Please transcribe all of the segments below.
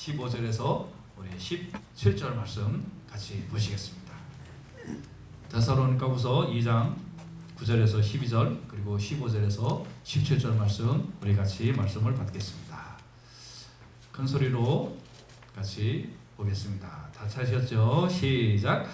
15절에서 우리 17절 말씀 같이 보시겠습니다. 데살로니가후서 2장 9절에서 12절 그리고 15절에서 17절 말씀 우리 같이 말씀을 받겠습니다. 큰 소리로 같이 보겠습니다. 다 찾으셨죠? 시작.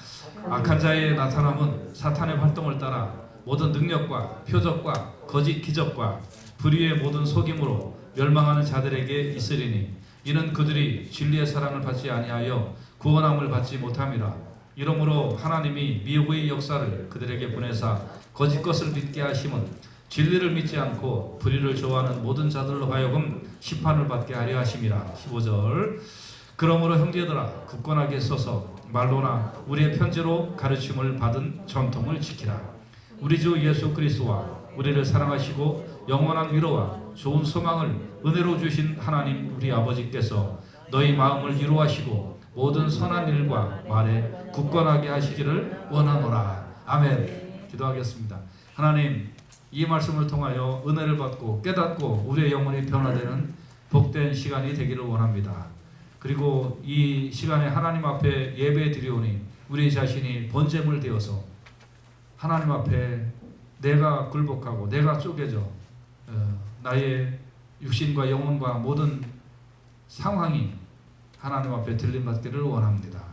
악한 자의 나타남은 사탄의 활동을 따라 모든 능력과 표적과 거짓 기적과 불의의 모든 속임으로 멸망하는 자들에게 있으리니 이는 그들이 진리의 사랑을 받지 아니하여 구원함을 받지 못함이라. 이러므로 하나님이 미혹의 역사를 그들에게 보내사 거짓 것을 믿게 하심은 진리를 믿지 않고 불의를 좋아하는 모든 자들로 하여금 심판을 받게 하려 하심이라. 15절. 그러므로 형제들아 굳건하게 서서 말로나 우리의 편지로 가르침을 받은 전통을 지키라. 우리 주 예수 그리스도와 우리를 사랑하시고 영원한 위로와 좋은 소망을 은혜로 주신 하나님 우리 아버지께서 너희 마음을 위로하시고 모든 선한 일과 말에 굳건하게 하시기를 원하노라. 아멘. 기도하겠습니다. 하나님, 이 말씀을 통하여 은혜를 받고 깨닫고 우리의 영혼이 변화되는 복된 시간이 되기를 원합니다. 그리고 이 시간에 하나님 앞에 예배 드리오니 우리 자신이 번제물 되어서 하나님 앞에 내가 굴복하고 내가 쪼개져 나의 육신과 영혼과 모든 상황이 하나님 앞에 들림받기를 원합니다.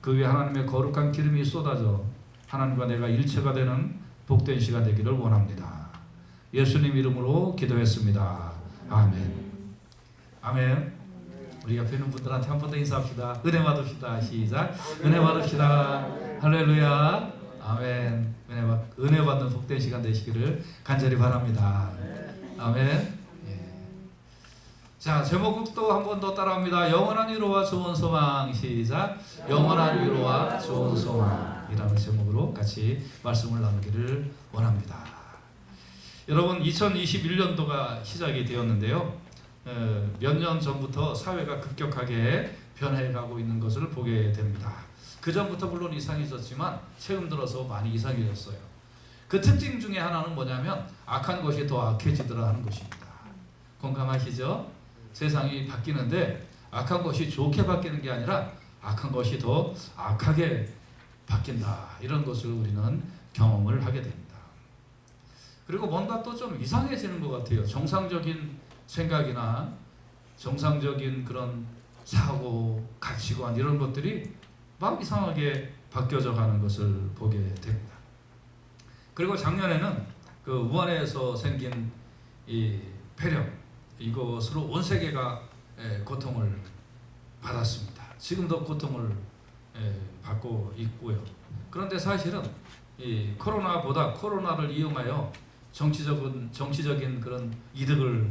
그 위에 하나님의 거룩한 기름이 쏟아져 하나님과 내가 일체가 되는 복된 시간 되기를 원합니다. 예수님 이름으로 기도했습니다. 아멘. 아멘. 우리 옆에 있는 분들한테 한 번 더 인사합시다. 은혜 받읍시다. 시작. 은혜 받읍시다. 할렐루야. 아멘. 은혜 받는 복된 시간 되시기를 간절히 바랍니다. 아멘. 예. 자, 제목도 한 번 더 따라합니다. 영원한 위로와 좋은 소망. 시작. 영원한 위로와 좋은 소망이라는 제목으로 같이 말씀을 나누기를 원합니다. 여러분, 2021년도가 시작이 되었는데요. 몇 년 전부터 사회가 급격하게 변해가고 있는 것을 보게 됩니다. 그 전부터 물론 이상해졌지만 최근 들어서 많이 이상해졌어요. 그 특징 중에 하나는 뭐냐면 악한 것이 더 악해지더라 하는 것입니다. 공감하시죠? 세상이 바뀌는데 악한 것이 좋게 바뀌는 게 아니라 악한 것이 더 악하게 바뀐다. 이런 것을 우리는 경험을 하게 됩니다. 그리고 뭔가 또 좀 이상해지는 것 같아요. 정상적인 생각이나 정상적인 그런 사고, 가치관 이런 것들이 막 이상하게 바뀌어져 가는 것을 보게 됩니다. 그리고 작년에는 그 우한에서 생긴 이 폐렴, 이것으로 온 세계가 고통을 받았습니다. 지금도 고통을 받고 있고요. 그런데 사실은 이 코로나를 이용하여 정치적인 그런 이득을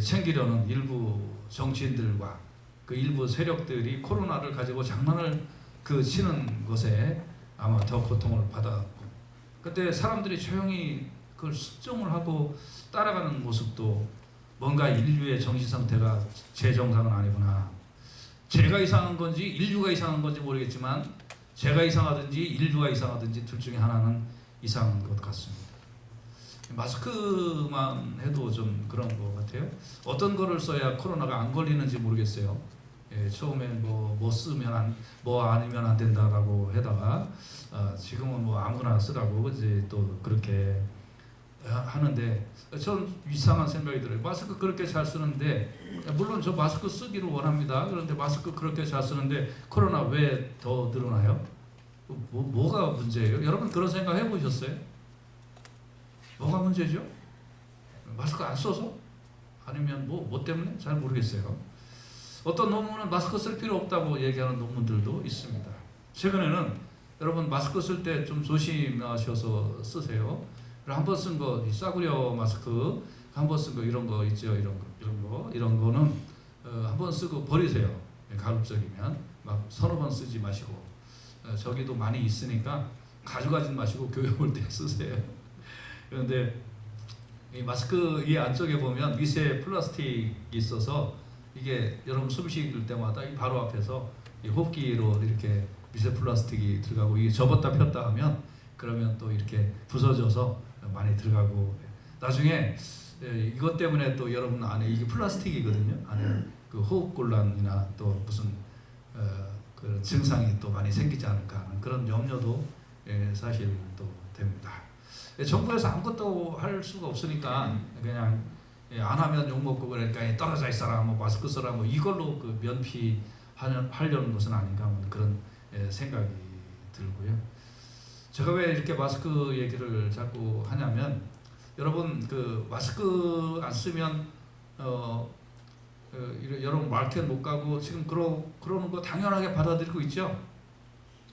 챙기려는 일부 정치인들과 그 일부 세력들이 코로나를 가지고 장난을 치는 것에 아마 더 고통을 받았고, 그때 사람들이 조용히 그걸 숙종을 하고 따라가는 모습도 뭔가 인류의 정신 상태가 제 정상은 아니구나. 제가 이상한 건지 인류가 이상한 건지 모르겠지만 제가 이상하든지 인류가 이상하든지 둘 중에 하나는 이상한 것 같습니다. 마스크만 해도 좀 그런 것 같아요. 어떤 거를 써야 코로나가 안 걸리는지 모르겠어요. 처음엔 뭐 쓰면 아니면 안 된다라고 해다가 지금은 뭐 아무나 쓰라고 이제 또 그렇게 하는데 전 이상한 생각이 들어요. 마스크 그렇게 잘 쓰는데, 물론 저 마스크 쓰기를 원합니다. 그런데 마스크 그렇게 잘 쓰는데 코로나 왜 더 늘어나요? 뭐가 문제예요? 여러분 그런 생각 해보셨어요? 뭐가 문제죠? 마스크 안 써서? 아니면 뭐 때문에? 잘 모르겠어요. 어떤 논문은 마스크 쓸 필요 없다고 얘기하는 논문들도 있습니다. 최근에는 여러분 마스크 쓸 때 좀 조심하셔서 쓰세요. 한 번 쓴 거 싸구려 마스크, 한 번 쓴 거 이런 거 있죠. 이런 거는 한 번 쓰고 버리세요. 가급적이면 막 서너 번 쓰지 마시고, 저기도 많이 있으니까 가져가지 마시고 교회 올 때 쓰세요. 그런데 이 마스크 이 안쪽에 보면 미세 플라스틱이 있어서 이게 여러분 숨 쉴 때마다 이 바로 앞에서 이 호흡기로 이렇게 미세 플라스틱이 들어가고, 이게 접었다 폈다 하면 그러면 또 이렇게 부서져서 많이 들어가고, 나중에 이것 때문에 또 여러분 안에 이게 플라스틱이거든요. 안에 그 호흡곤란이나 또 무슨 그런 증상이 또 많이 생기지 않을까 하는 그런 염려도 사실 또 됩니다. 정부에서 아무것도 할 수가 없으니까 그냥 안 하면 욕 먹고 그러니까 떨어져 있어라, 뭐 마스크 써라, 뭐 이걸로 그 면피하려는 것은 아닌가 하는 그런 생각이 들고요. 제가 왜 이렇게 마스크 얘기를 자꾸 하냐면 여러분 그 마스크 안 쓰면 여러분 마켓 못 가고 지금 그러는 거 당연하게 받아들이고 있죠.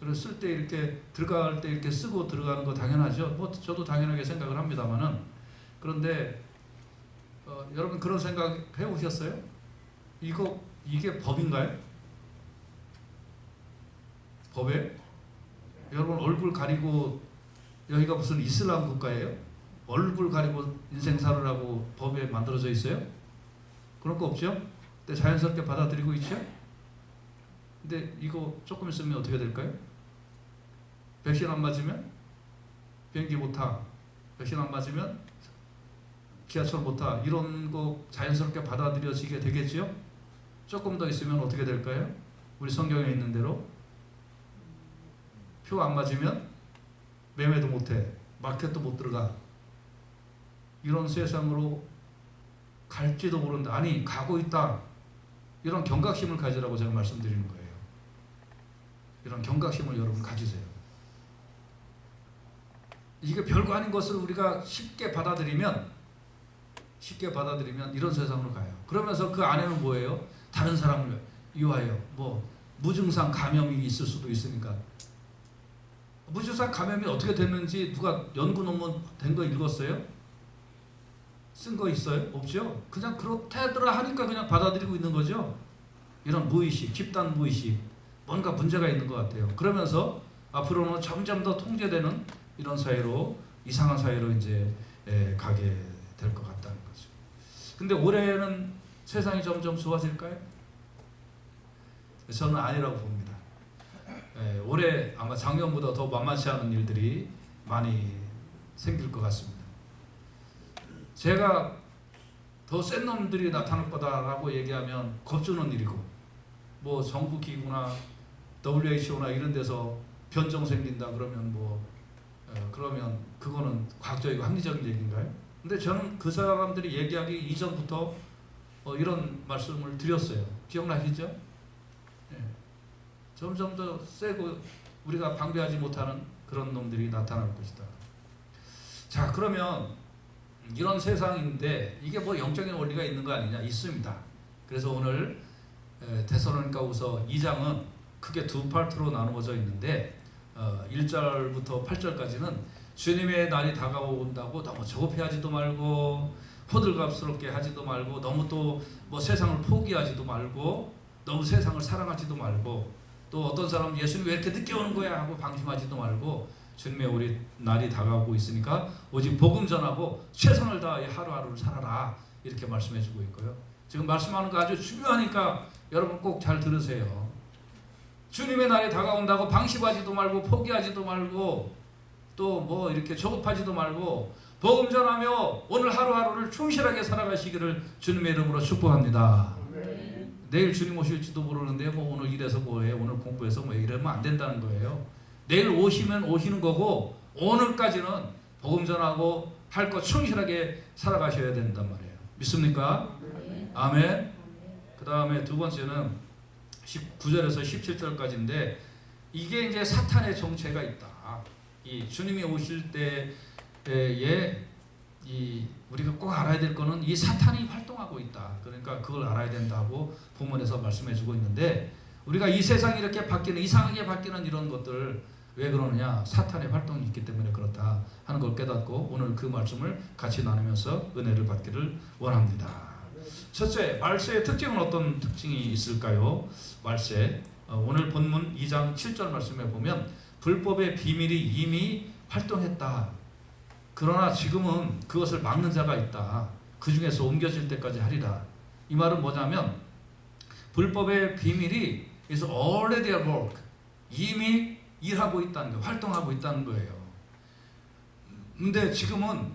그래서 쓸 때 이렇게 들어갈 때 이렇게 쓰고 들어가는 거 당연하죠. 뭐 저도 당연하게 생각을 합니다만은 그런데 여러분 그런 생각 해보셨어요? 이게 법인가요? 법에? 여러분 얼굴 가리고 여기가 무슨 이슬람 국가예요? 얼굴 가리고 인생 살으라고 법에 만들어져 있어요? 그런 거 없죠? 근데 자연스럽게 받아들이고 있죠? 근데 이거 조금 있으면 어떻게 될까요? 백신 안 맞으면 비행기 못 타. 백신 안 맞으면 지하철 못 타. 이런 거 자연스럽게 받아들여지게 되겠죠? 조금 더 있으면 어떻게 될까요? 우리 성경에 있는 대로 표 안 맞으면 매매도 못 해. 마켓도 못 들어가. 이런 세상으로 갈지도 모른다. 아니 가고 있다. 이런 경각심을 가지라고 제가 말씀드리는 거예요. 이런 경각심을 여러분 가지세요. 이게 별거 아닌 것을 우리가 쉽게 받아들이면 이런 세상으로 가요. 그러면서 그 안에는 뭐예요? 다른 사람을 위하여 뭐 무증상 감염이 있을 수도 있으니까 무증상 감염이 어떻게 됐는지 누가 연구 논문 된 거 읽었어요? 쓴 거 있어요? 없죠? 그냥 그렇다더라 하니까 그냥 받아들이고 있는 거죠. 이런 무의식, 집단 무의식, 뭔가 문제가 있는 것 같아요. 그러면서 앞으로는 점점 더 통제되는 이런 사회로, 이상한 사회로 이제 가게 될 것 같다는 거죠. 근데 올해는 세상이 점점 좋아질까요? 저는 아니라고 봅니다. 올해 아마 작년보다 더 만만치 않은 일들이 많이 생길 것 같습니다. 제가 더 센 놈들이 나타날 거다라고 얘기하면 겁주는 일이고, 뭐 정부 기구나 WHO나 이런 데서 변종 생긴다 그러면 그러면 그거는 과학적이고 합리적인 얘기인가요? 근데 저는 그 사람들이 얘기하기 이전부터 이런 말씀을 드렸어요. 기억나시죠? 점점 더 세고 우리가 방비하지 못하는 그런 놈들이 나타날 것이다. 자, 그러면 이런 세상인데 이게 뭐 영적인 원리가 있는 거 아니냐? 있습니다. 그래서 오늘 데살로니가후서 2장은 크게 두 파트로 나누어져 있는데 1절부터 8절까지는 주님의 날이 다가온다고 너무 조급해하지도 말고 호들갑스럽게 하지도 말고 너무 또 뭐 세상을 포기하지도 말고 너무 세상을 사랑하지도 말고 또 어떤 사람은 예수님 왜 이렇게 늦게 오는 거야 하고 방심하지도 말고 주님의 우리 날이 다가오고 있으니까 오직 복음 전하고 최선을 다해 하루하루를 살아라 이렇게 말씀해주고 있고요. 지금 말씀하는 거 아주 중요하니까 여러분 꼭 잘 들으세요. 주님의 날이 다가온다고 방심하지도 말고 포기하지도 말고 또 뭐 이렇게 조급하지도 말고 복음 전하며 오늘 하루하루를 충실하게 살아가시기를 주님의 이름으로 축복합니다. 내일 주님 오실지도 모르는데 뭐 오늘 이래서 뭐해 오늘 공부해서 뭐 이러면 안 된다는 거예요. 내일 오시면 오시는 거고 오늘까지는 복음 전하고 할 것 충실하게 살아가셔야 된단 말이에요. 믿습니까? 아멘. 그 다음에 두 번째는 9절에서 17절까지인데 이게 이제 사탄의 정체가 있다. 이 주님이 오실 때에 우리가 꼭 알아야 될 거는 이 사탄이 활동하고 있다. 그러니까 그걸 알아야 된다고 본문에서 말씀해주고 있는데 우리가 이 세상이 이렇게 바뀌는 이상하게 바뀌는 이런 것들 왜 그러느냐? 사탄의 활동이 있기 때문에 그렇다 하는 걸 깨닫고 오늘 그 말씀을 같이 나누면서 은혜를 받기를 원합니다. 첫째, 말세의 특징은 어떤 특징이 있을까요? 말세 오늘 본문 2장 7절 말씀에 보면 불법의 비밀이 이미 활동했다. 그러나 지금은 그것을 막는 자가 있다. 그 중에서 옮겨질 때까지 하리라. 이 말은 뭐냐면 불법의 비밀이 is already at work. 이미 일하고 있다는 거예요. 활동하고 있다는 거예요. 근데 지금은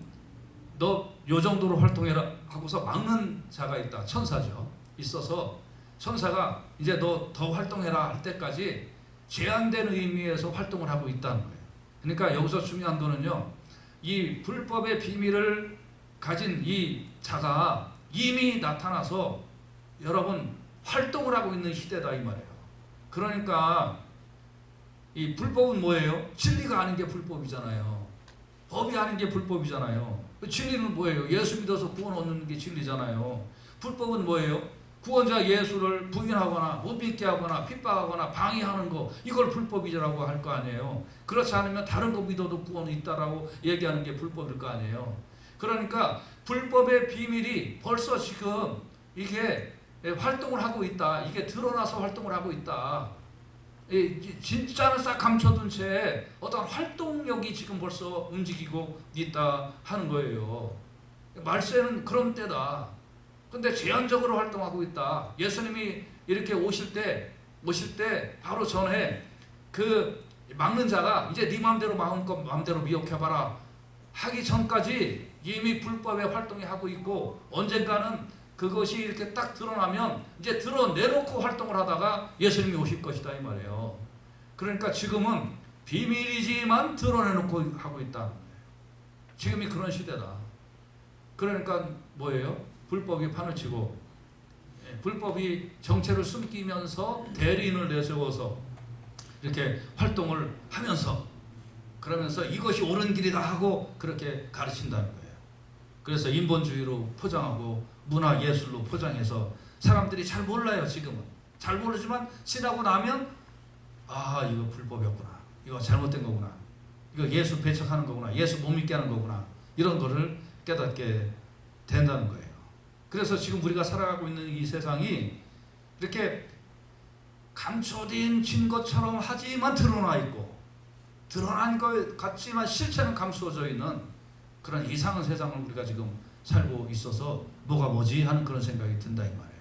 너 요 정도로 활동해라 하고서 막는 자가 있다. 천사죠. 있어서 천사가 이제 너 더 활동해라 할 때까지 제한된 의미에서 활동을 하고 있다는 거예요. 그러니까 여기서 중요한 거는요, 이 불법의 비밀을 가진 이 자가 이미 나타나서 여러분 활동을 하고 있는 시대다 이 말이에요. 그러니까 이 불법은 뭐예요? 진리가 아닌 게 불법이잖아요. 법이 아닌 게 불법이잖아요. 진리는 뭐예요? 예수 믿어서 구원 얻는 게 진리잖아요. 불법은 뭐예요? 구원자 예수를 부인하거나 못 믿게 하거나 핍박하거나 방해하는 거, 이걸 불법이라고 할 거 아니에요. 그렇지 않으면 다른 거 믿어도 구원이 있다라고 얘기하는 게 불법일 거 아니에요. 그러니까 불법의 비밀이 벌써 지금 이게 활동을 하고 있다. 이게 드러나서 활동을 하고 있다. 진짜는 싹 감춰둔 채 어떤 활동력이 지금 벌써 움직이고 있다 하는 거예요. 말세는 그런 때다. 근데 제한적으로 활동하고 있다. 예수님이 이렇게 오실 때 바로 전에 그 막는 자가 이제 네 마음대로 마음껏 마음대로 미혹해봐라 하기 전까지 이미 불법의 활동이 하고 있고, 언젠가는 그것이 이렇게 딱 드러나면 이제 드러내놓고 활동을 하다가 예수님이 오실 것이다 이 말이에요. 그러니까 지금은 비밀이지만 드러내놓고 하고 있다. 지금이 그런 시대다. 그러니까 뭐예요? 불법이 판을 치고, 불법이 정체를 숨기면서 대리인을 내세워서 이렇게 활동을 하면서, 그러면서 이것이 옳은 길이다 하고 그렇게 가르친다는 거예요. 그래서 인본주의로 포장하고 문화 예술로 포장해서 사람들이 잘 몰라요. 지금은 잘 모르지만 지나고 나면 아, 이거 불법이었구나, 이거 잘못된 거구나, 이거 예수 배척하는 거구나, 예수 못 믿게 하는 거구나, 이런 거를 깨닫게 된다는 거예요. 그래서 지금 우리가 살아가고 있는 이 세상이 이렇게 감춰진 것처럼 하지만 드러나 있고, 드러난 것 같지만 실체는 감추어져 있는 그런 이상한 세상을 우리가 지금 살고 있어서 뭐지 하는 그런 생각이 든다 이 말이에요.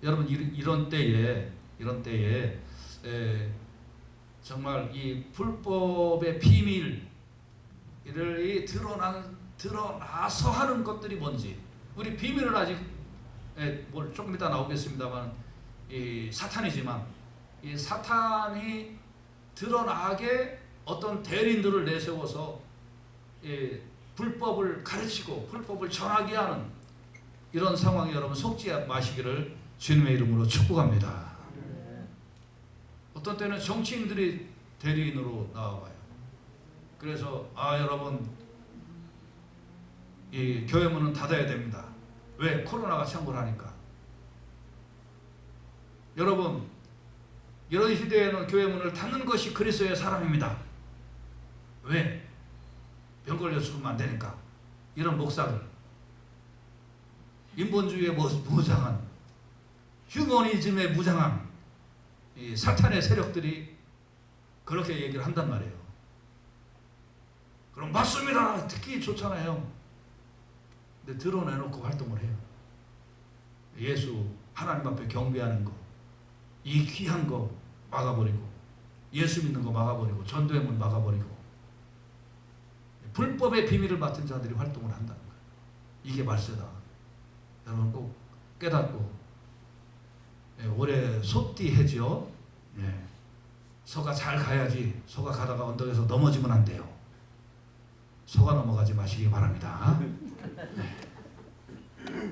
여러분, 이런 때에 정말 이 불법의 비밀을 드러나서 하는 것들이 뭔지, 우리 비밀은 아직 뭘 조금 이따 나오겠습니다만 이 사탄이지만, 이 사탄이 드러나게 어떤 대리인들을 내세워서 불법을 가르치고 불법을 전하게 하는 이런 상황에 여러분 속지 마시기를 주님의 이름으로 축복합니다. 어떤 때는 정치인들이 대리인으로 나와봐요. 그래서 여러분, 이 교회 문은 닫아야 됩니다. 왜? 코로나가 창궐 하니까. 여러분, 이런 시대에는 교회 문을 닫는 것이 그리스도의 사람입니다. 왜? 병 걸려 죽으면 안 되니까. 이런 목사들, 인본주의에 무장한, 휴머니즘에 무장한 이 사탄의 세력들이 그렇게 얘기를 한단 말이에요. 그럼 맞습니다, 듣기 좋잖아요. 근데 드러내놓고 활동을 해요. 예수 하나님 앞에 경배하는 거, 이 귀한 거 막아버리고, 예수 믿는 거 막아버리고, 전도의 문 막아버리고, 불법의 비밀을 맡은 자들이 활동을 한다는 거예요. 이게 말세다. 여러분 꼭 깨닫고, 올해 소띠해죠. 소가 잘 가야지. 소가 가다가 언덕에서 넘어지면 안 돼요. 소가 넘어가지 마시기 바랍니다.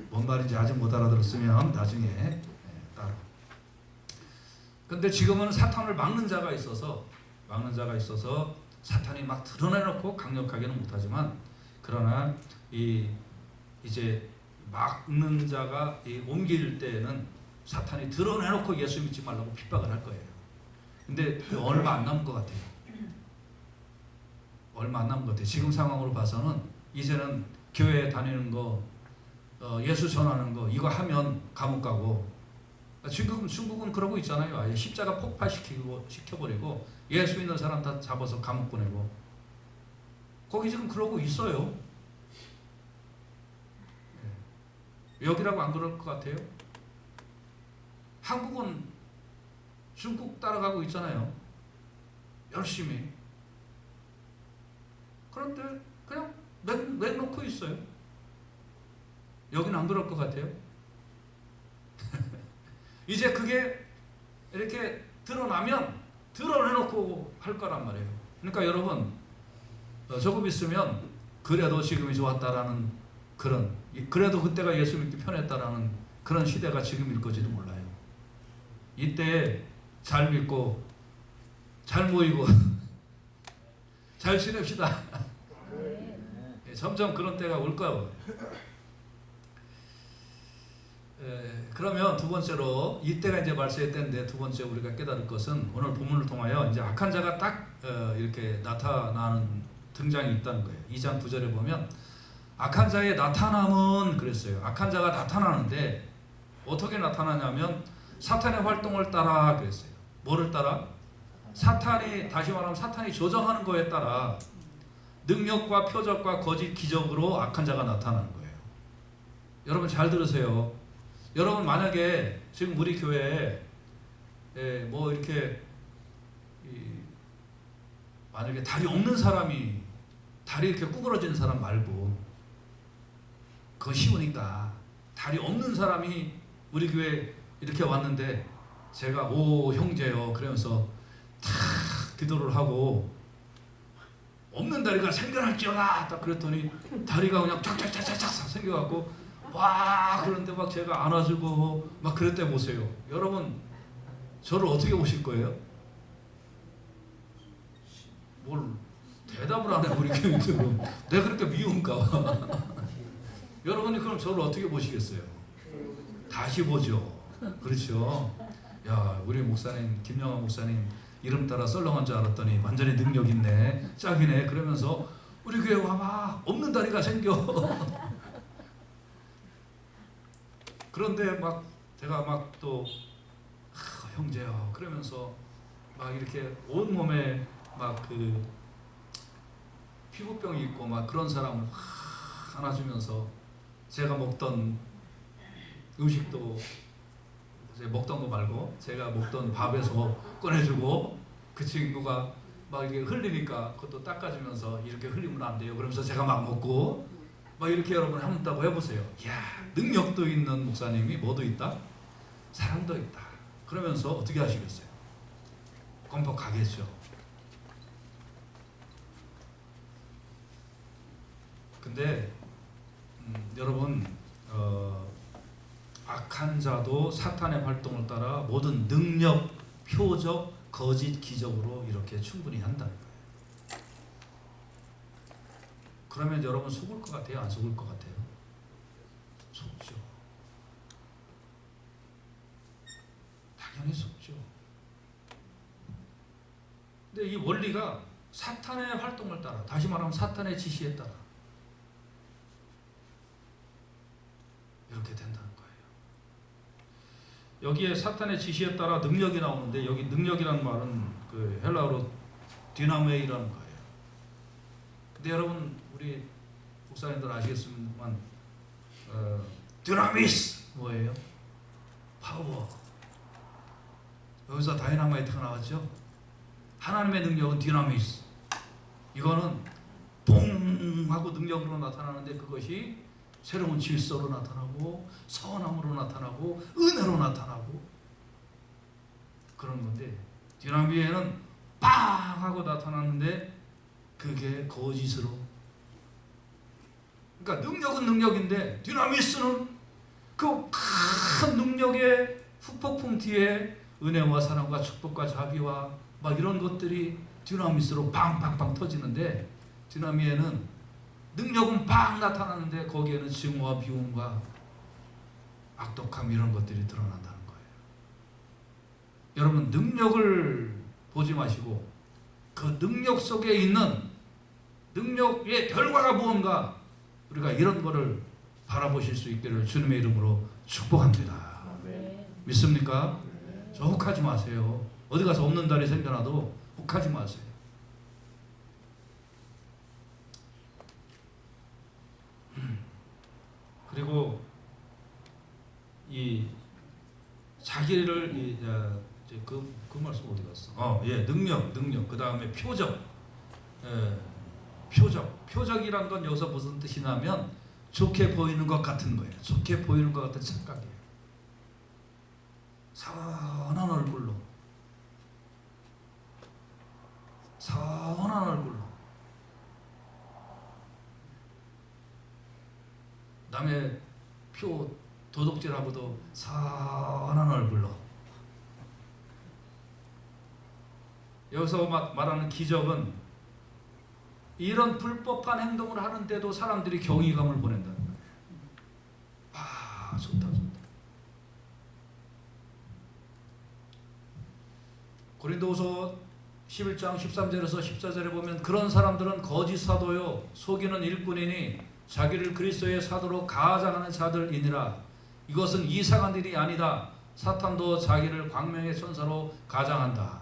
뭔 말인지 아직 못 알아들었으면 나중에 따라. 근데 지금은 사탄을 막는 자가 있어서 사탄이 막 드러내놓고 강력하게는 못하지만, 그러나 이제 막는 자가 옮길 때에는 사탄이 드러내놓고 예수 믿지 말라고 핍박을 할 거예요. 근데 얼마 안 남은 것 같아요. 지금 상황으로 봐서는 이제는 교회 다니는 거, 예수 전하는 거, 이거 하면 감옥 가고, 중국은 그러고 있잖아요. 아예 십자가 폭파시켜버리고 예수 믿는 사람 다 잡아서 감옥 보내고, 거기 지금 그러고 있어요. 여기라고 안 그럴 것 같아요? 한국은 중국 따라가고 있잖아요. 열심히. 그런데 그냥 내놓고 있어요. 여기는 안 그럴 것 같아요? 이제 그게 이렇게 드러나면 드러내놓고 할 거란 말이에요. 그러니까 여러분 조금 있으면 그래도 지금이 좋았다라는 그래도 그때가 예수 믿기 편했다라는 그런 시대가 지금일 거지도 몰라요. 이때 잘 믿고 잘 모이고 잘 지냅시다. 점점 그런 때가 올 거예요. 그러면 두 번째로 이때가 이제 말세의 때인데 두 번째 우리가 깨달을 것은 오늘 본문을 통하여 이제 악한 자가 딱 이렇게 나타나는 등장이 있다는 거예요. 2장 9절에 보면 악한 자의 나타남은 그랬어요. 악한 자가 나타나는데 어떻게 나타나냐면 사탄의 활동을 따라 그랬어요. 뭐를 따라? 사탄이, 다시 말하면 사탄이 조정하는 거에 따라 능력과 표적과 거짓 기적으로 악한 자가 나타나는 거예요. 여러분 잘 들으세요. 여러분 만약에 지금 우리 교회에 뭐 이렇게 만약에 다리 없는 사람이 다리 이렇게 구부러지는 사람 말고 그거 쉬우니까 다리 없는 사람이 우리 교회에 이렇게 왔는데 제가 오 형제요 그러면서 탁 기도를 하고 없는 다리가 생겨날지어다 딱 그랬더니 다리가 그냥 쫙쫙쫙쫙 생겨갖고 와 그런데 막 제가 안아주고 막 그랬대 보세요. 여러분 저를 어떻게 보실 거예요? 뭘 대답을 안 해 우리 교인들은. 내가 그렇게 미운가 봐. 여러분이 그럼 저를 어떻게 보시겠어요? 다시 보죠. 그렇죠. 야 우리 목사님 김영환 목사님 이름 따라 썰렁한 줄 알았더니 완전히 능력 있네 짝이네 그러면서 우리 교회 와봐 없는 다리가 생겨. 그런데 막 제가 막 또 형제요 그러면서 막 이렇게 온 몸에 막 그 피부병이 있고 막 그런 사람을 안아주면서 제가 먹던 음식도 먹던 거 말고 제가 먹던 밥에서 꺼내주고 그 친구가 막 이렇게 흘리니까 그것도 닦아주면서 이렇게 흘리면 안 돼요 그러면서 제가 막 먹고 막 이렇게 여러분 한번 해보세요. 이야 능력도 있는 목사님이 뭐도 있다? 사랑도 있다. 그러면서 어떻게 하시겠어요? 껌뻑 가겠죠. 근데 여러분 악한 자도 사탄의 활동을 따라 모든 능력, 표적, 거짓, 기적으로 이렇게 충분히 한다는 거예요. 그러면 여러분 속을 것 같아요? 안 속을 것 같아요? 속죠. 당연히 속죠. 근데 이 원리가 사탄의 활동을 따라, 다시 말하면 사탄의 지시에 따라 이렇게 된다는 거예요. 여기에 사탄의 지시에 따라 능력이 나오는데 여기 능력이라는 말은 그 헬라어로 디나메이라는 거예요. 근데 여러분 우리 목사님들 아시겠지만 디나미스 뭐예요? 파워. 여기서 다이나마이트가 나왔죠. 하나님의 능력은 디나미스. 이거는 뽕 하고 능력으로 나타나는데 그것이 새로운 질서로 나타나고 선함으로 나타나고 은혜로 나타나고 그런 건데 디나미에는 빵 하고 나타나는데 그게 거짓으로. 그러니까 능력은 능력인데 디나미스는 그 큰 능력의 후폭풍 뒤에 은혜와 사랑과 축복과 자비와 막 이런 것들이 디나미스로 빵빵빵 터지는데 디나미에는 능력은 팍 나타나는데 거기에는 증오와 비움과 악독함 이런 것들이 드러난다는 거예요. 여러분 능력을 보지 마시고 그 능력 속에 있는 능력의 결과가 무언가 우리가 이런 거를 바라보실 수 있기를 주님의 이름으로 축복합니다. 믿습니까? 저 혹하지 마세요. 어디 가서 없는 다리 생겨나도 혹하지 마세요. 그리고 이 자기를 그 말씀 어디 갔어? 능력. 그 다음에 표적. 표적이란 건 여기서 무슨 뜻이냐면 좋게 보이는 것 같은 거예요. 좋게 보이는 것 같은 착각이에요. 선한 얼굴로, 선한 얼굴로, 남의 표 도둑질하고도 선한 얼굴로. 여기서 말하는 기적은 이런 불법한 행동을 하는데도 사람들이 경이감을 보낸다는 거예요. 아, 좋다. 고린도후서 11장 13절에서 14절에 보면 그런 사람들은 거짓 사도요 속이는 일꾼이니 자기를 그리스도의 사도로 가장하는 자들이니라. 이것은 이상한 일이 아니다. 사탄도 자기를 광명의 천사로 가장한다.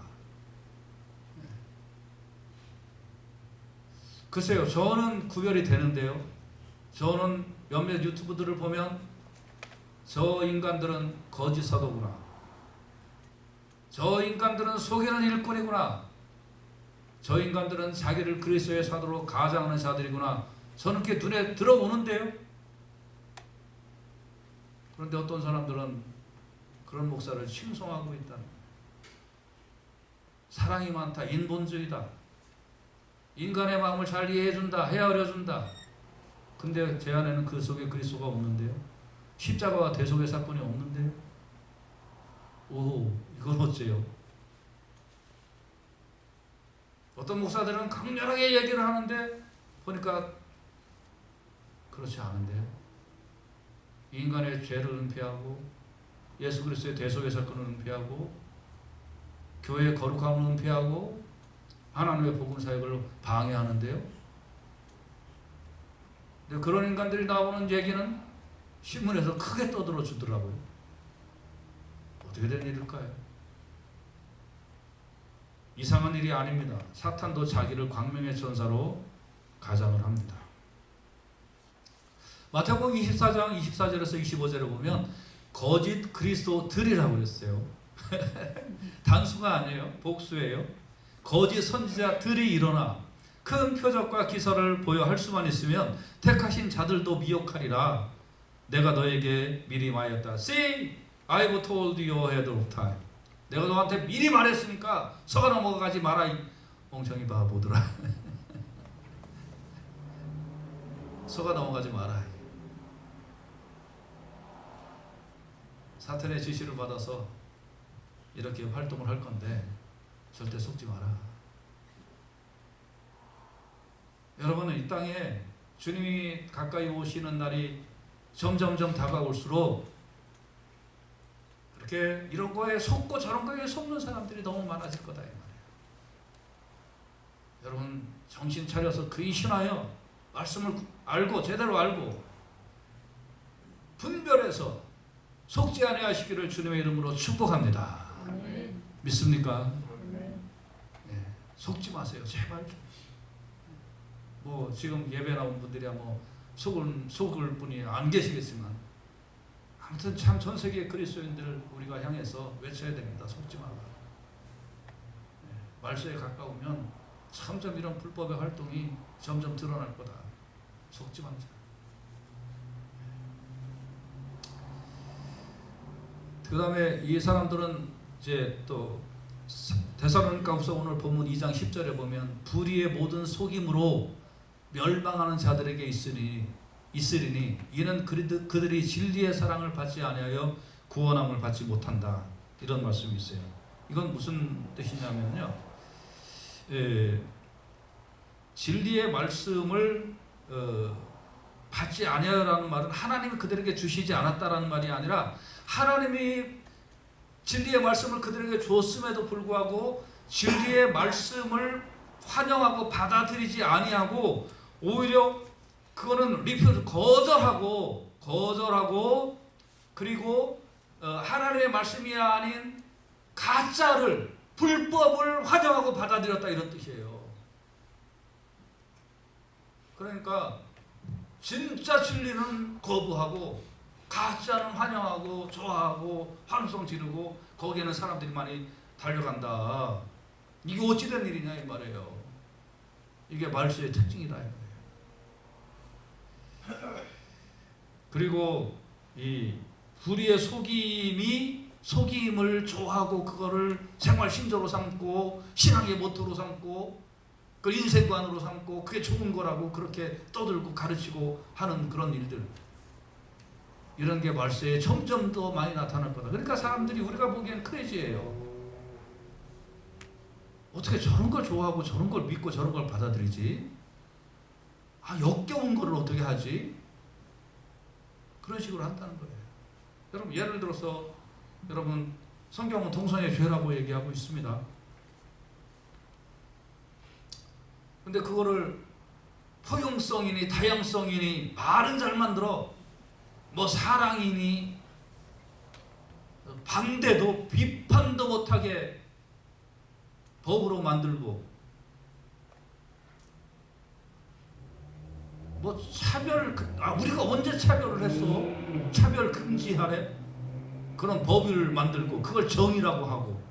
글쎄요, 저는 구별이 되는데요. 저는 몇몇 유튜브들을 보면 저 인간들은 거짓 사도구나, 저 인간들은 속이는 일꾼이구나, 저 인간들은 자기를 그리스도의 사도로 가장하는 자들이구나, 저는 그게 눈에 들어오는데요. 그런데 어떤 사람들은 그런 목사를 칭송하고 있다. 사랑이 많다, 인본주의다, 인간의 마음을 잘 이해해준다, 헤아려준다. 근데 제 안에는 그 속에 그리스도가 없는데요. 십자가와 대속의 사건이 없는데요. 오, 이건 어째요? 어떤 목사들은 강렬하게 얘기를 하는데 보니까 그렇지 않은데요. 인간의 죄를 은폐하고 예수 그리스도의 대속의 사건을 은폐하고 교회의 거룩함을 은폐하고 하나님의 복음 사역을 방해하는데요. 근데 그런 인간들이 나오는 얘기는 신문에서 크게 떠들어 주더라고요. 어떻게 된 일일까요? 이상한 일이 아닙니다. 사탄도 자기를 광명의 천사로 가장을 합니다. 마태복음 24장 24절에서 25절에 보면 거짓 그리스도들이라고 그랬어요. 단수가 아니에요. 복수예요. 거짓 선지자들이 일어나 큰 표적과 기사를 보여 할 수만 있으면 택하신 자들도 미혹하리라. 내가 너에게 미리 말했다. See, I've told you ahead of time. 내가 너한테 미리 말했으니까 속아 넘어가지 마라, 이 멍청이 바보들아. 속아 넘어가지 마라. 사탄의 지시를 받아서 이렇게 활동을 할 건데 절대 속지 마라. 여러분은 이 땅에 주님이 가까이 오시는 날이 점점점 다가올수록 그렇게 이런 거에 속고 저런 거에 속는 사람들이 너무 많아질 거다 이 말이에요. 여러분 정신 차려서 근신하여 말씀을 알고 제대로 알고 분별해서 속지 아니하시기를 주님의 이름으로 축복합니다. 믿습니까? 네, 속지 마세요, 제발. 뭐 지금 예배 나온 분들이야 뭐 속을 분이 안 계시겠지만 아무튼 참 전 세계 그리스도인들을 우리가 향해서 외쳐야 됩니다. 속지 마라. 네, 말세에 가까우면 점점 이런 불법의 활동이 점점 드러날 거다. 속지 말자. 그 다음에 이 사람들은 이제 또 데살로니가후서 오늘 본문 2장 10절에 보면 불의의 모든 속임으로 멸망하는 자들에게 있으리니 이는 그들이 진리의 사랑을 받지 아니하여 구원함을 받지 못한다. 이런 말씀이 있어요. 이건 무슨 뜻이냐면요. 진리의 말씀을 받지 아니하라는 말은 하나님이 그들에게 주시지 않았다라는 말이 아니라 하나님이 진리의 말씀을 그들에게 줬음에도 불구하고 진리의 말씀을 환영하고 받아들이지 아니하고 오히려 그거는 리퓨즈 거절하고 그리고 하나님의 말씀이 아닌 가짜를 불법을 환영하고 받아들였다 이런 뜻이에요. 그러니까 진짜 진리는 거부하고 가짜는 환영하고 좋아하고 환호성 지르고 거기에는 사람들이 많이 달려간다. 이게 어찌된 일이냐 이 말이에요. 이게 말세의 특징이다 이 말이에요. 그리고 이 불의의 속임이 속임을 좋아하고 그거를 생활 신조로 삼고 신앙의 모토로 삼고 그 인생관으로 삼고 그게 좋은 거라고 그렇게 떠들고 가르치고 하는 그런 일들, 이런 게 말세에 점점 더 많이 나타날 거다. 그러니까 사람들이 우리가 보기엔 크레이지예요. 어떻게 저런 걸 좋아하고 저런 걸 믿고 저런 걸 받아들이지? 역겨운 거를 어떻게 하지? 그런 식으로 한다는 거예요. 여러분, 예를 들어서 여러분, 성경은 동성애 죄라고 얘기하고 있습니다. 근데 그거를 포용성이니 다양성이니 말은 잘 만들어, 뭐 사랑이니 반대도 비판도 못하게 법으로 만들고, 뭐 차별, 우리가 언제 차별을 했어? 차별 금지하래? 그런 법을 만들고 그걸 정의라고 하고,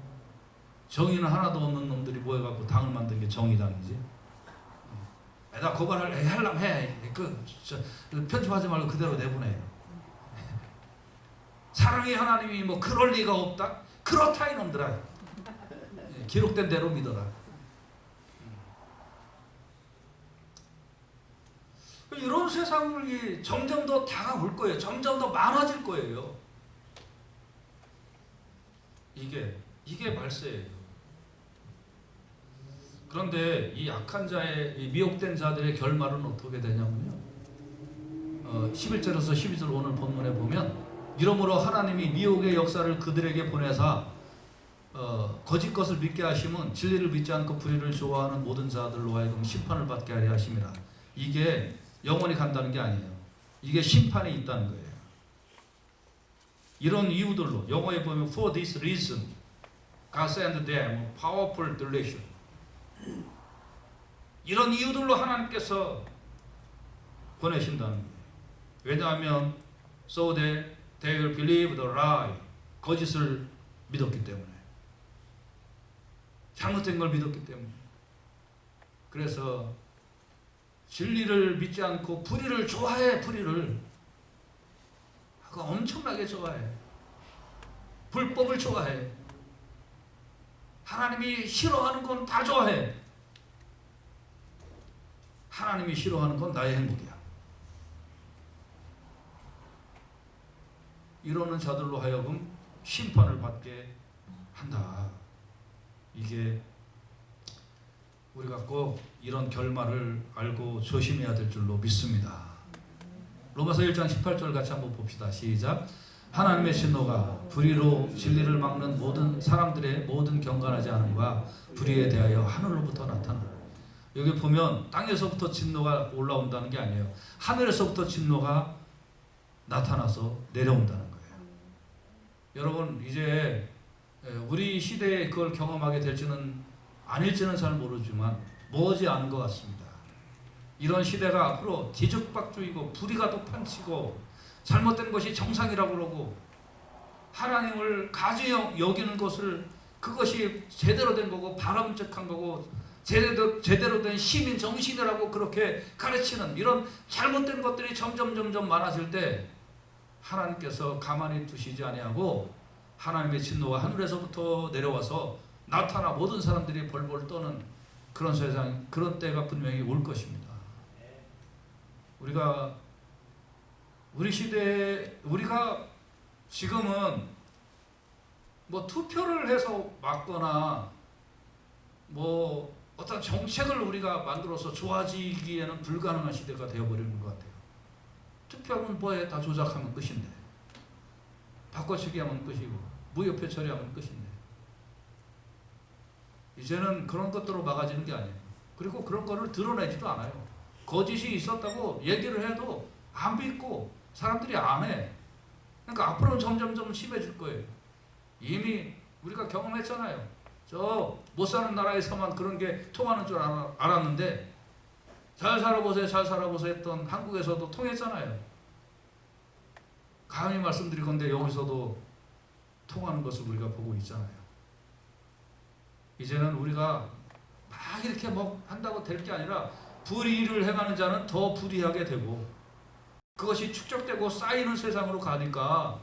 정의는 하나도 없는 놈들이 모여갖고 당을 만든 게 정의당이지. 나 고발을 하려면 해. 편집하지 말고 그대로 내보내. 사랑의 하나님이 뭐 그럴 리가 없다? 그렇다 이놈들아. 기록된 대로 믿어라. 이런 세상이 점점 더 다가올 거예요. 점점 더 많아질 거예요. 이게 말세예요. 그런데 이 악한 자의, 이 미혹된 자들의 결말은 어떻게 되냐면요, 11절에서 12절 오늘 본문에 보면, 이러므로 하나님이 미혹의 역사를 그들에게 보내사 거짓 것을 믿게 하심은 진리를 믿지 않고 불의를 좋아하는 모든 자들로 하여금 심판을 받게 하려 하심이라. 이게 영원히 간다는 게 아니에요. 이게 심판이 있다는 거예요. 이런 이유들로, 영어에 보면 for this reason God sent them powerful delusion. 이런 이유들로 하나님께서 보내신다는 거예요. 왜냐하면 so that they will believe the lie, 거짓을 믿었기 때문에, 잘못된 걸 믿었기 때문에. 그래서 진리를 믿지 않고 불의를 좋아해. 불의를 그거 엄청나게 좋아해. 불법을 좋아해. 하나님이 싫어하는 건 다 좋아해. 하나님이 싫어하는 건 나의 행복이야. 이러는 자들로 하여금 심판을 받게 한다. 이게 우리가 꼭 이런 결말을 알고 조심해야 될 줄로 믿습니다. 로마서 1장 18절 같이 한번 봅시다. 시작. 하나님의 진노가 불의로 진리를 막는 모든 사람들의 모든 경건하지 않음과 불의에 대하여 하늘로부터 나타나. 여기 보면 땅에서부터 진노가 올라온다는 게 아니에요. 하늘에서부터 진노가 나타나서 내려온다는 거예요. 여러분, 이제 우리 시대에 그걸 경험하게 될지는 아닐지는 잘 모르지만 머지 않은 것 같습니다. 이런 시대가 앞으로 뒤죽박죽이고 불의가 독판치고 잘못된 것이 정상이라고 그러고 하나님을 가지 여기는 것을, 그것이 제대로 된 거고 바람직한 거고 제대로 된 시민 정신이라고 그렇게 가르치는 이런 잘못된 것들이 점점 많아질 때 하나님께서 가만히 두시지 아니하고 하나님의 진노가 하늘에서부터 내려와서 나타나 모든 사람들이 벌벌 떠는 그런 세상, 그런 때가 분명히 올 것입니다. 우리 시대에, 우리가 지금은 뭐 투표를 해서 막거나 뭐 어떤 정책을 우리가 만들어서 좋아지기에는 불가능한 시대가 되어버리는 것 같아요. 투표하면 뭐해? 다 조작하면 끝인데, 바꿔치기 하면 끝이고, 무효표 처리하면 끝인데, 이제는 그런 것들로 막아지는 게 아니에요. 그리고 그런 거를 드러내지도 않아요. 거짓이 있었다고 얘기를 해도 안 믿고 사람들이 안 해. 그러니까 앞으로는 점점 심해질 거예요. 이미 우리가 경험했잖아요. 저 못 사는 나라에서만 그런 게 통하는 줄 알았는데 잘 살아보세요 했던 한국에서도 통했잖아요. 감히 말씀드리건대 여기서도 통하는 것을 우리가 보고 있잖아요. 이제는 우리가 막 이렇게 뭐 한다고 될 게 아니라 불의를 행하는 자는 더 불의하게 되고 그것이 축적되고 쌓이는 세상으로 가니까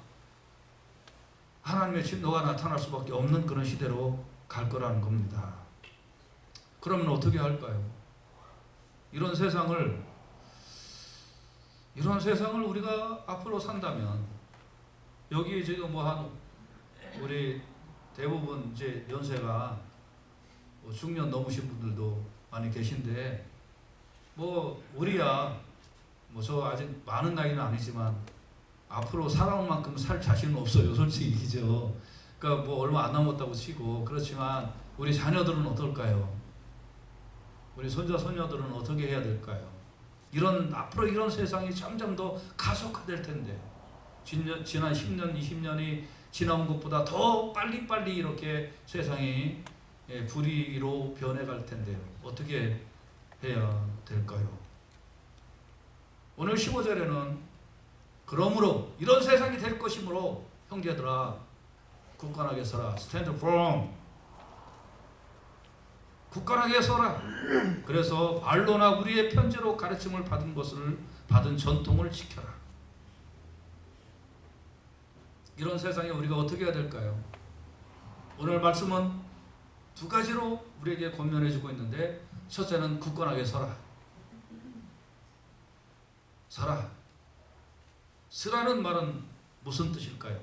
하나님의 진노가 나타날 수밖에 없는 그런 시대로 갈 거라는 겁니다. 그러면 어떻게 할까요? 이런 세상을 우리가 앞으로 산다면, 여기 지금 우리 대부분 이제 연세가 중년 넘으신 분들도 많이 계신데, 우리야 저 아직 많은 나이는 아니지만 앞으로 살아올 만큼 살 자신은 없어요, 솔직히. 그죠? 그러니까 얼마 안 남았다고 치고. 그렇지만 우리 자녀들은 어떨까요? 우리 손자 손녀들은 어떻게 해야 될까요? 앞으로 이런 세상이 점점 더 가속화될 텐데, 지난 10년, 20년이 지나온 것보다 더 빨리빨리 이렇게 세상이 불의로 변해갈 텐데요. 어떻게 해야 될까요? 오늘 15절에는 그러므로 이런 세상이 될 것이므로 형제들아 굳건하게 서라. Stand firm. 굳건하게 서라. 그래서 말로나 우리의 편지로 가르침을 받은 전통을 지켜라. 이런 세상에 우리가 어떻게 해야 될까요? 오늘 말씀은 두 가지로 우리에게 권면해 주고 있는데, 첫째는 굳건하게 서라. 서라. 서라는 말은 무슨 뜻일까요?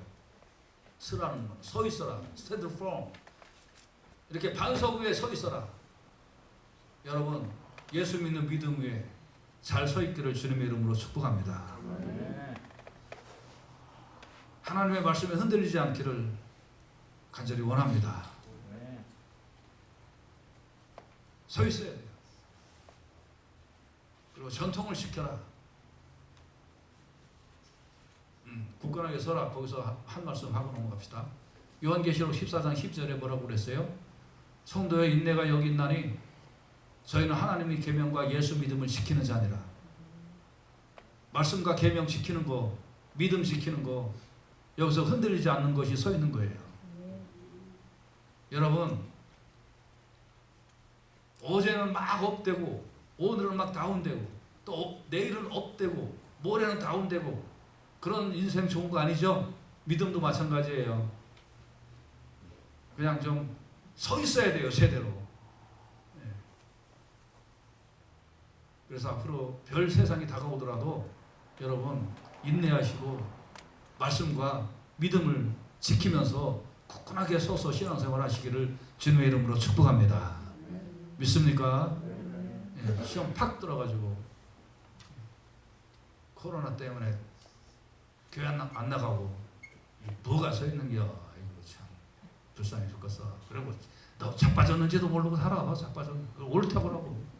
서라는 말은 서 있어라. Stand firm. 이렇게 반석 위에 서 있어라. 여러분, 예수 믿는 믿음 위에 잘 서 있기를 주님의 이름으로 축복합니다. 하나님의 말씀에 흔들리지 않기를 간절히 원합니다. 서 있어야 돼요. 그리고 전통을 지켜라. 굳건하게 서라. 거기서 한 말씀 하고 넘어갑시다. 요한계시록 14장 10절에 뭐라고 그랬어요? 성도의 인내가 여기 있나니 저희는 하나님의 계명과 예수 믿음을 지키는 자니라. 말씀과 계명 지키는 거, 믿음 지키는 거, 여기서 흔들리지 않는 것이 서 있는 거예요. 여러분, 어제는 막 업되고, 오늘은 막 다운되고, 또 내일은 업되고, 모레는 다운되고, 그런 인생 좋은 거 아니죠? 믿음도 마찬가지예요. 그냥 좀 서 있어야 돼요, 제대로. 그래서 앞으로 별 세상이 다가오더라도 여러분 인내하시고 말씀과 믿음을 지키면서 굳건하게 서서 신앙생활 하시기를 주님의 이름으로 축복합니다. 믿습니까? 시험 팍 들어가지고 코로나 때문에 교회 안 나가고 뭐가 서 있는겨. 이거 참 불쌍해 죽겠어. 그리고 너 자빠졌는지도 모르고 살아. 자빠졌는지 옳다고 하고.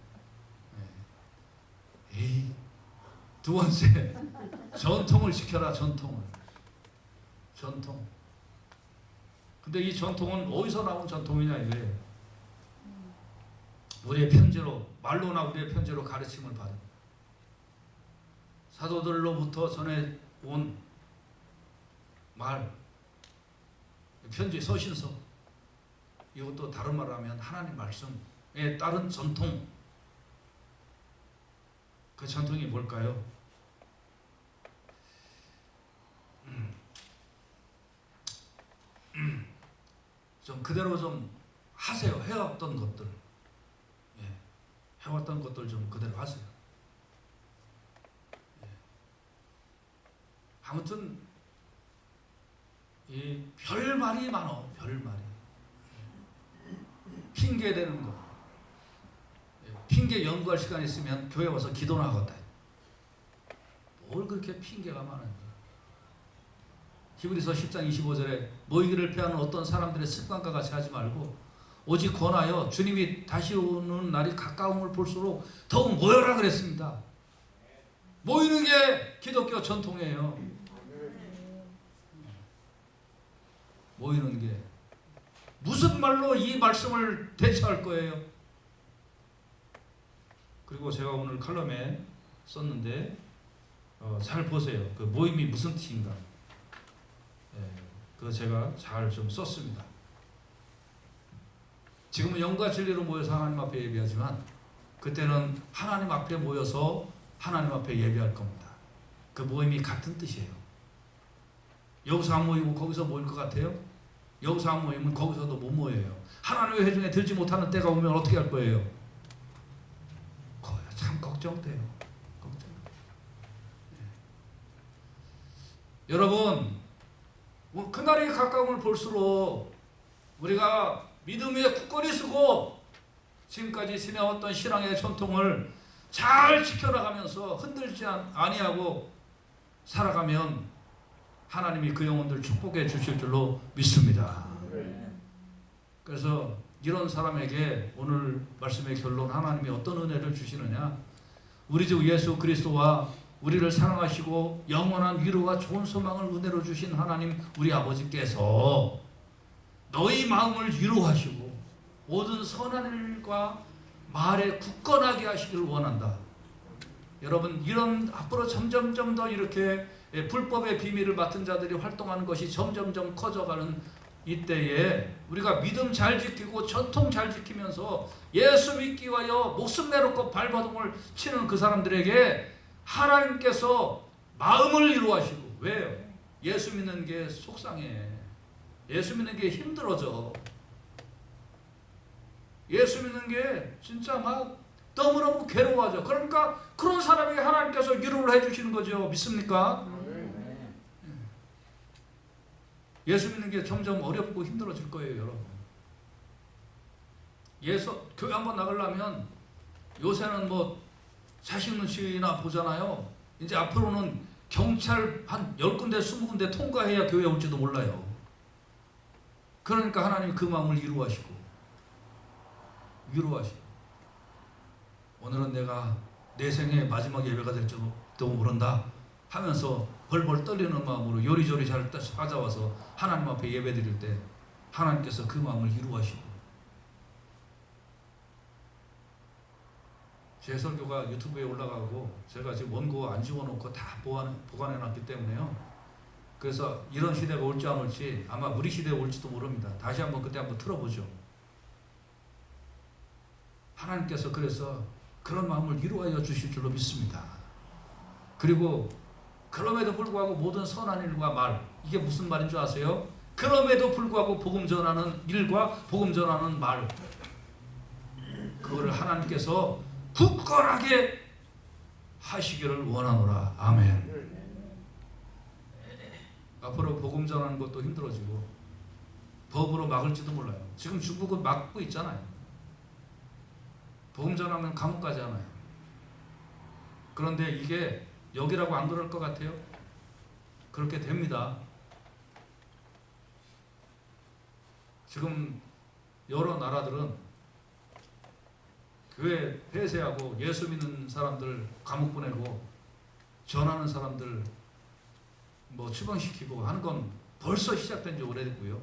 두 번째, 전통을 지켜라. 전통. 근데 이 전통은 어디서 나온 전통이냐 이거예요. 우리의 편지로, 말로나 우리의 편지로 가르침을 받은 사도들로부터 전해온 말, 편지, 서신서, 이것도 다른 말로 하면 하나님 말씀에 따른 전통. 그 전통이 뭘까요? 좀 그대로 좀 하세요. 해왔던 것들. 해왔던 것들 좀 그대로 하세요. 아무튼 이 별말이 많어. 별말이. 핑계 대는 거. 핑계 연구할 시간 있으면 교회 와서 기도나 하겠다. 뭘 그렇게 핑계가 많은지. 히브리서 10장 25절에 모이기를 피하는 어떤 사람들의 습관과 같이 하지 말고 오직 권하여 주님이 다시 오는 날이 가까움을 볼수록 더욱 모여라 그랬습니다. 모이는 게 기독교 전통이에요. 모이는 게 무슨 말로 이 말씀을 대처할 거예요? 그리고 제가 오늘 칼럼에 썼는데 잘 보세요. 그 모임이 무슨 뜻인가? 그거 제가 잘 좀 썼습니다. 지금은 영과 진리로 모여서 하나님 앞에 예배하지만 그때는 하나님 앞에 모여서 하나님 앞에 예배할 겁니다. 그 모임이 같은 뜻이에요. 여기서 안 모이고 거기서 모일 것 같아요? 여기서 안 모이면 거기서도 못 모여요. 하나님의 회중에 들지 못하는 때가 오면 어떻게 할 거예요? 참 걱정돼요. 걱정. 네. 여러분, 그날이 가까움을 볼수록 우리가 믿음 위에 굳건히 서고 지금까지 지내왔던 신앙의 전통을 잘 지켜나가면서 흔들지 아니하고 살아가면 하나님이 그 영혼들 축복해 주실 줄로 믿습니다. 그래서 이런 사람에게 오늘 말씀의 결론, 하나님이 어떤 은혜를 주시느냐, 우리 주 예수 그리스도와 우리를 사랑하시고 영원한 위로와 좋은 소망을 은혜로 주신 하나님 우리 아버지께서 너희 마음을 위로하시고 모든 선한 일과 말에 굳건하게 하시기를 원한다. 여러분, 이런 앞으로 점점점 더 이렇게 불법의 비밀을 맡은 자들이 활동하는 것이 점점점 커져가는 이때에 우리가 믿음 잘 지키고 전통 잘 지키면서 예수 믿기 위하여 목숨 내놓고 발버둥을 치는 그 사람들에게 하나님께서 마음을 위로하시고, 왜요? 예수 믿는 게 속상해. 예수 믿는 게 힘들어져. 예수 믿는 게 진짜 막 너무너무 괴로워하죠. 그러니까 그런 사람에게 하나님께서 위로를 해주시는 거죠. 믿습니까? 예수 믿는 게 점점 어렵고 힘들어질 거예요, 여러분. 교회 한번 나가려면 요새는 뭐 자식 눈치나 보잖아요. 이제 앞으로는 경찰 한 10군데, 20군데 통과해야 교회 올지도 몰라요. 그러니까 하나님이 그 마음을 위로하시고 오늘은 내가 내 생의 마지막 예배가 될지도 모른다 하면서 벌벌 떨리는 마음으로 요리조리 잘 찾아와서 하나님 앞에 예배 드릴 때 하나님께서 그 마음을 위로하시고, 제 설교가 유튜브에 올라가고 제가 지금 원고 안 지워놓고 다 보관해놨기 때문에요. 그래서 이런 시대가 올지 안 올지, 아마 우리 시대에 올지도 모릅니다. 다시 그때 한번 틀어보죠. 하나님께서 그래서 그런 마음을 위로하여 주실 줄로 믿습니다. 그리고 그럼에도 불구하고 모든 선한 일과 말, 이게 무슨 말인 줄 아세요? 그럼에도 불구하고 복음 전하는 일과 복음 전하는 말, 그거를 하나님께서 굳건하게 하시기를 원하노라. 아멘. 앞으로 복음 전하는 것도 힘들어지고 법으로 막을지도 몰라요. 지금 중국은 막고 있잖아요. 복음 전하면 감옥 가잖아요. 그런데 이게 여기라고 안 그럴 것 같아요? 그렇게 됩니다. 지금 여러 나라들은 교회 폐쇄하고 예수 믿는 사람들 감옥 보내고 전하는 사람들 뭐 추방시키고 하는 건 벌써 시작된 지 오래됐고요.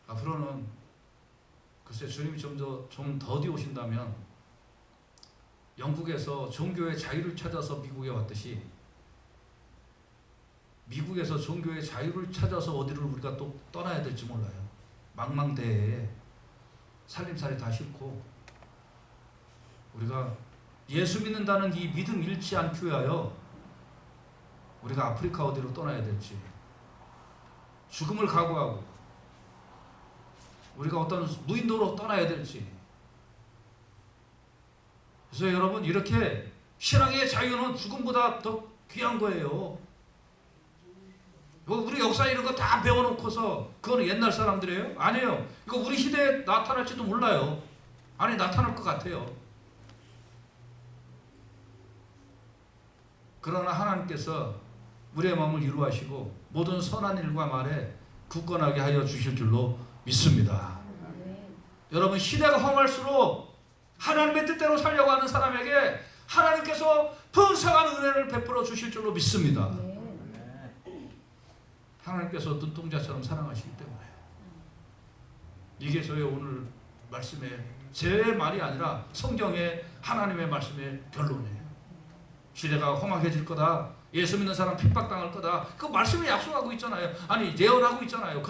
앞으로는 글쎄 주님이 좀 더디 오신다면 영국에서 종교의 자유를 찾아서 미국에 왔듯이 미국에서 종교의 자유를 찾아서 어디를 우리가 또 떠나야 될지 몰라요. 망망대해에 살림살이 다 싫고 우리가 예수 믿는다는 이 믿음 잃지 않기 위하여 우리가 아프리카 어디로 떠나야 될지, 죽음을 각오하고 우리가 어떤 무인도로 떠나야 될지. 그래서 여러분, 이렇게 신앙의 자유는 죽음보다 더 귀한 거예요. 우리 역사 이런 거 다 배워놓고서 그거는 옛날 사람들이에요? 아니에요. 이거 우리 시대에 나타날지도 몰라요. 아니, 나타날 것 같아요. 그러나 하나님께서 우리의 마음을 위로하시고 모든 선한 일과 말에 굳건하게 하여 주실 줄로 믿습니다. 여러분, 시대가 험할수록 하나님의 뜻대로 살려고 하는 사람에게 하나님께서 풍성한 은혜를 베풀어 주실 줄로 믿습니다. 하나님께서 눈동자처럼 사랑하시기 때문에. 이게 저의 오늘 말씀의, 제 말이 아니라 성경의 하나님의 말씀의 결론이에요. 시대가 험악해질 거다, 예수 믿는 사람 핍박당할 거다, 그 말씀이 약속하고 있잖아요. 아니, 예언하고 있잖아요.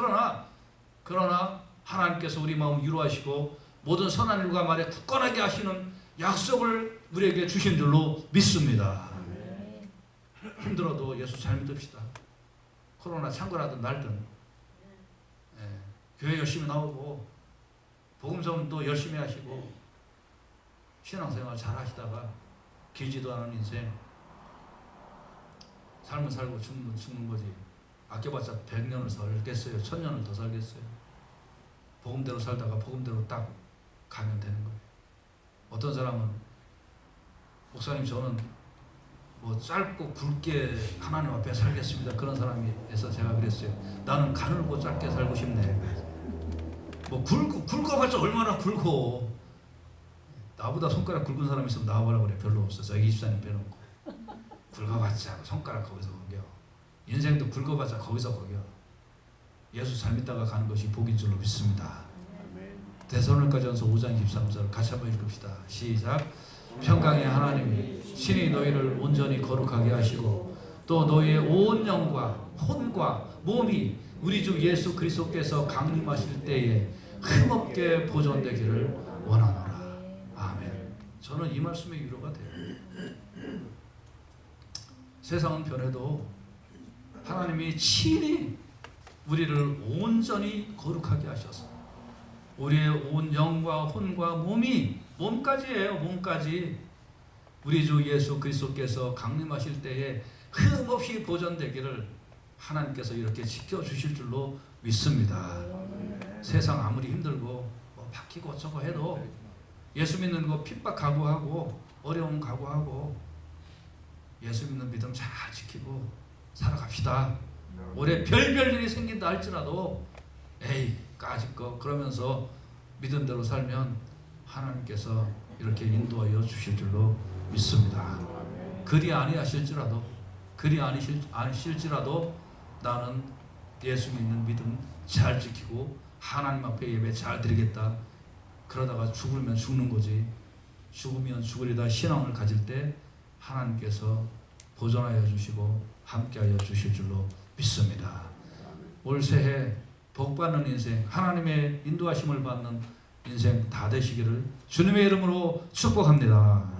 그러나 하나님께서 우리 마음 위로하시고 모든 선한 일과 말에 굳건하게 하시는 약속을 우리에게 주신 줄로 믿습니다. 힘들어도 예수 잘 믿읍시다. 코로나 창궐하든 날든 교회 열심히 나오고 복음성도 열심히 하시고 신앙생활 잘 하시다가 길지도 않은 인생 삶은 살고 죽는 거지. 아껴봤자 100년을 살겠어요. 1000년을 더 살겠어요. 복음대로 살다가 복음대로 딱 가면 되는 거예요. 어떤 사람은 목사님 저는 뭐 짧고 굵게 하나님 앞에 살겠습니다. 그런 사람에서 제가 그랬어요. 나는 가늘고 짧게 살고 싶네. 뭐 굵어봤자 얼마나 굵어. 나보다 손가락 굵은 사람 있으면 나와보라 그래. 별로 없어. 저기 집사님 빼놓고. 굵어봤자 손가락 거기서 거겨. 인생도 굵어봤자 거기서 거겨. 예수 잘 믿다가 가는 것이 복인 줄로 믿습니다. 데살로니가전서 5장 23절 같이 한번 읽읍시다. 시작. 평강의 하나님이 친히 너희를 온전히 거룩하게 하시고 또 너희의 온 영과 혼과 몸이 우리 주 예수 그리스도께서 강림하실 때에 흠없게 보존되기를 원하노라. 아멘. 저는 이 말씀에 위로가 돼요. 세상은 변해도 하나님이 친히 우리를 온전히 거룩하게 하셔서 우리의 온 영과 혼과 몸까지예요. 몸까지 우리 주 예수 그리스도께서 강림하실 때에 흠없이 보존되기를 하나님께서 이렇게 지켜주실 줄로 믿습니다. 세상 아무리 힘들고 뭐 바뀌고 어쩌고 해도 예수 믿는 거 핍박 각오하고 어려움 각오하고 예수 믿는 믿음 잘 지키고 살아갑시다. 올해 별별 일이 생긴다 할지라도 에이 까짓 거 그러면서 믿음대로 살면 하나님께서 이렇게 인도하여 주실 줄로 믿습니다. 그리 아니하실지라도 나는 예수 믿는 믿음 잘 지키고 하나님 앞에 예배 잘 드리겠다. 그러다가 죽으면 죽는 거지. 죽으면 죽으리다 신앙을 가질 때 하나님께서 보존하여 주시고 함께하여 주실 줄로 믿습니다. 올 새해 복받는 인생, 하나님의 인도하심을 받는 인생 다 되시기를 주님의 이름으로 축복합니다.